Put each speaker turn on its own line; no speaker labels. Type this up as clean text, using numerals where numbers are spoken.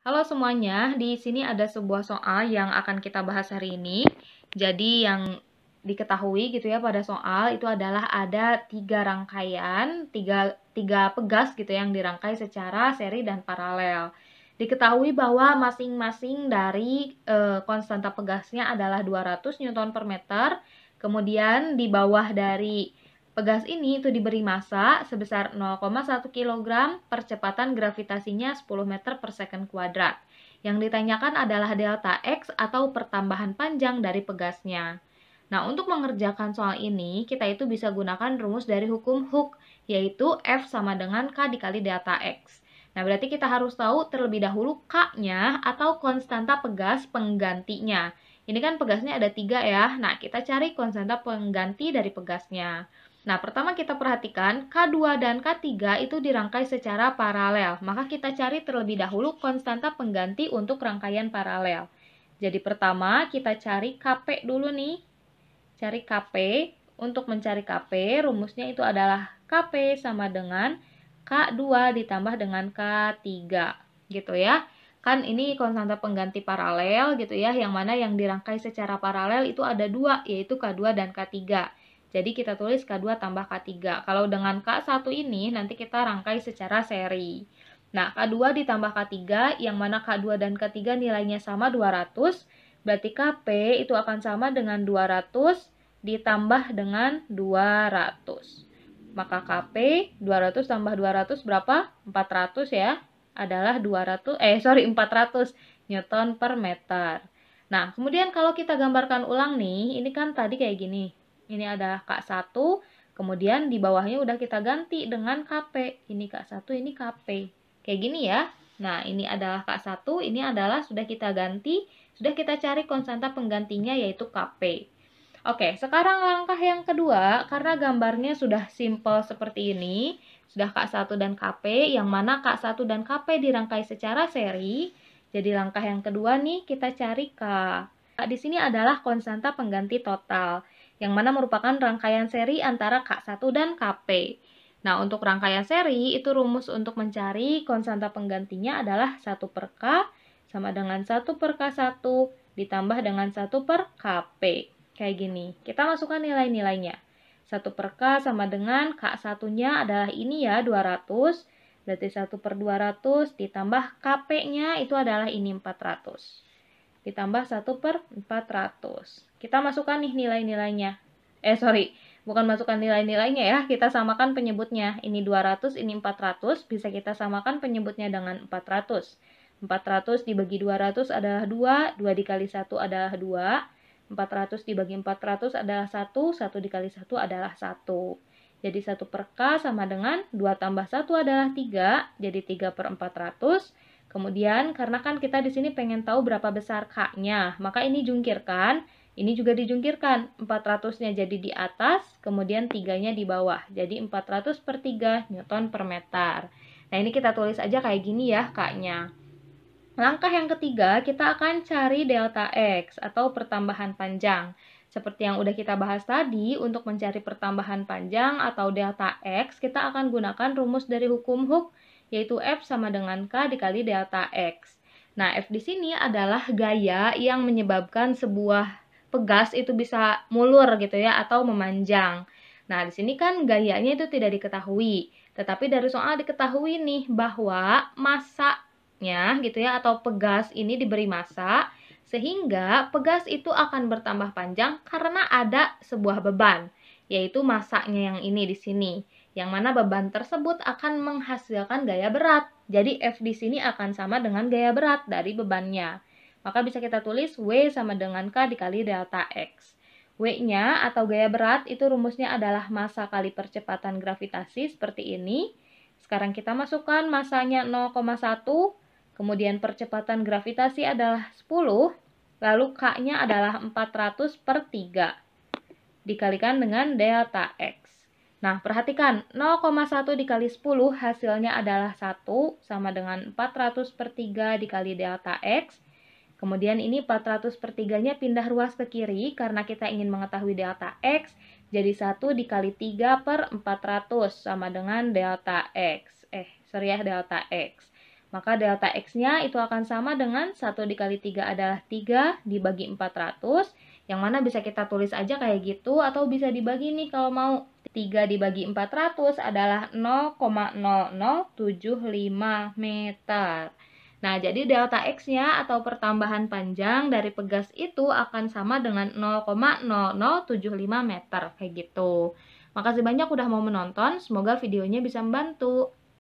Halo semuanya, di sini ada sebuah soal yang akan kita bahas hari ini. Jadi yang diketahui gitu ya pada soal itu adalah ada tiga rangkaian, tiga pegas gitu yang dirangkai secara seri dan paralel. Diketahui bahwa masing-masing dari konstanta pegasnya adalah 200 Newton per meter. Kemudian di bawah dari pegas ini itu diberi massa sebesar 0,1 kg, percepatan gravitasinya 10 meter per second kuadrat. Yang ditanyakan adalah delta X atau pertambahan panjang dari pegasnya. Nah, untuk mengerjakan soal ini, kita itu bisa gunakan rumus dari hukum Hooke, yaitu F sama dengan K dikali delta X. Nah, berarti kita harus tahu terlebih dahulu K-nya atau konstanta pegas penggantinya. Ini kan pegasnya ada 3 ya. Nah, kita cari konstanta pengganti dari pegasnya. Nah, pertama kita perhatikan K2 dan K3 itu dirangkai secara paralel. Maka kita cari terlebih dahulu konstanta pengganti untuk rangkaian paralel. Jadi pertama kita cari Kp dulu nih. Cari Kp. Untuk mencari Kp, rumusnya itu adalah Kp sama dengan K2 ditambah dengan K3. Gitu ya. Kan ini konstanta pengganti paralel gitu ya, yang mana yang dirangkai secara paralel itu ada 2, yaitu K2 dan K3. Jadi kita tulis K2 tambah K3. Kalau dengan K1 ini nanti kita rangkai secara seri. Nah, K2 ditambah K3 yang mana K2 dan K3 nilainya sama 200. Berarti Kp itu akan sama dengan 200 ditambah dengan 200. Maka Kp 200 tambah 200 berapa? 400 ya. Adalah 400 Newton per meter. Nah, kemudian kalau kita gambarkan ulang nih, ini kan tadi kayak gini. Ini adalah K1, kemudian di bawahnya udah kita ganti dengan Kp. Ini K1, ini Kp. Kayak gini ya. Nah, ini adalah K1, ini adalah sudah kita ganti, sudah kita cari konstanta penggantinya yaitu Kp. Oke, sekarang langkah yang kedua, karena gambarnya sudah simple seperti ini, sudah K1 dan Kp, yang mana K1 dan Kp dirangkai secara seri. Jadi langkah yang kedua nih, kita cari K. Di sini adalah konstanta pengganti total, yang mana merupakan rangkaian seri antara K1 dan Kp. Nah, untuk rangkaian seri, itu rumus untuk mencari konstanta penggantinya adalah 1 per K sama dengan 1 per K1 ditambah dengan 1 per Kp. Kayak gini. Kita masukkan nilai-nilainya. 1 per K sama dengan K1-nya adalah ini ya, 200. Berarti 1 per 200 ditambah Kp-nya itu adalah ini 400. Ditambah 1 per 400. Kita masukkan nih nilai-nilainya. Bukan masukkan nilai-nilainya ya. Kita samakan penyebutnya. Ini 200, ini 400. Bisa kita samakan penyebutnya dengan 400. 400 dibagi 200 adalah 2. 2 dikali 1 adalah 2. 400 dibagi 400 adalah 1. 1 dikali 1 adalah 1. Jadi 1 per K sama dengan 2 tambah 1 adalah 3. Jadi 3 per 400. Kemudian karena kan kita di sini pengen tahu berapa besar K-nya, maka ini jungkirkan, ini juga dijungkirkan. 400-nya jadi di atas, kemudian 3-nya di bawah. Jadi 400 per 3 Newton per meter. Nah, ini kita tulis aja kayak gini ya K-nya. Langkah yang ketiga, kita akan cari delta X atau pertambahan panjang. Seperti yang udah kita bahas tadi, untuk mencari pertambahan panjang atau delta X, kita akan gunakan rumus dari hukum Hooke, yaitu F sama dengan K dikali delta X. Nah, F di sini adalah gaya yang menyebabkan sebuah pegas itu bisa mulur gitu ya, atau memanjang. Nah, di sini kan gayanya itu tidak diketahui. Tetapi dari soal diketahui nih bahwa masanya gitu ya, atau pegas ini diberi massa, sehingga pegas itu akan bertambah panjang karena ada sebuah beban, yaitu massanya yang ini di sini. Yang mana beban tersebut akan menghasilkan gaya berat. Jadi F di sini akan sama dengan gaya berat dari bebannya. Maka bisa kita tulis W sama dengan K dikali delta X. W-nya atau gaya berat itu rumusnya adalah massa kali percepatan gravitasi seperti ini. Sekarang kita masukkan massanya 0,1, kemudian percepatan gravitasi adalah 10, lalu K-nya adalah 400 per 3. Dikalikan dengan delta X. Nah, perhatikan, 0,1 dikali 10 hasilnya adalah 1 sama dengan 400 per 3 dikali delta X. Kemudian ini 400 per 3-nya pindah ruas ke kiri karena kita ingin mengetahui delta X. Jadi 1 dikali 3 per 400 sama dengan delta X. Delta X. Maka delta X-nya itu akan sama dengan 1 dikali 3 adalah 3 dibagi 400, yang mana bisa kita tulis aja kayak gitu, atau bisa dibagi nih kalau mau. 3 dibagi 400 adalah 0,0075 meter. Nah, jadi delta X-nya atau pertambahan panjang dari pegas itu akan sama dengan 0,0075 meter, kayak gitu. Makasih banyak udah mau menonton, semoga videonya bisa membantu.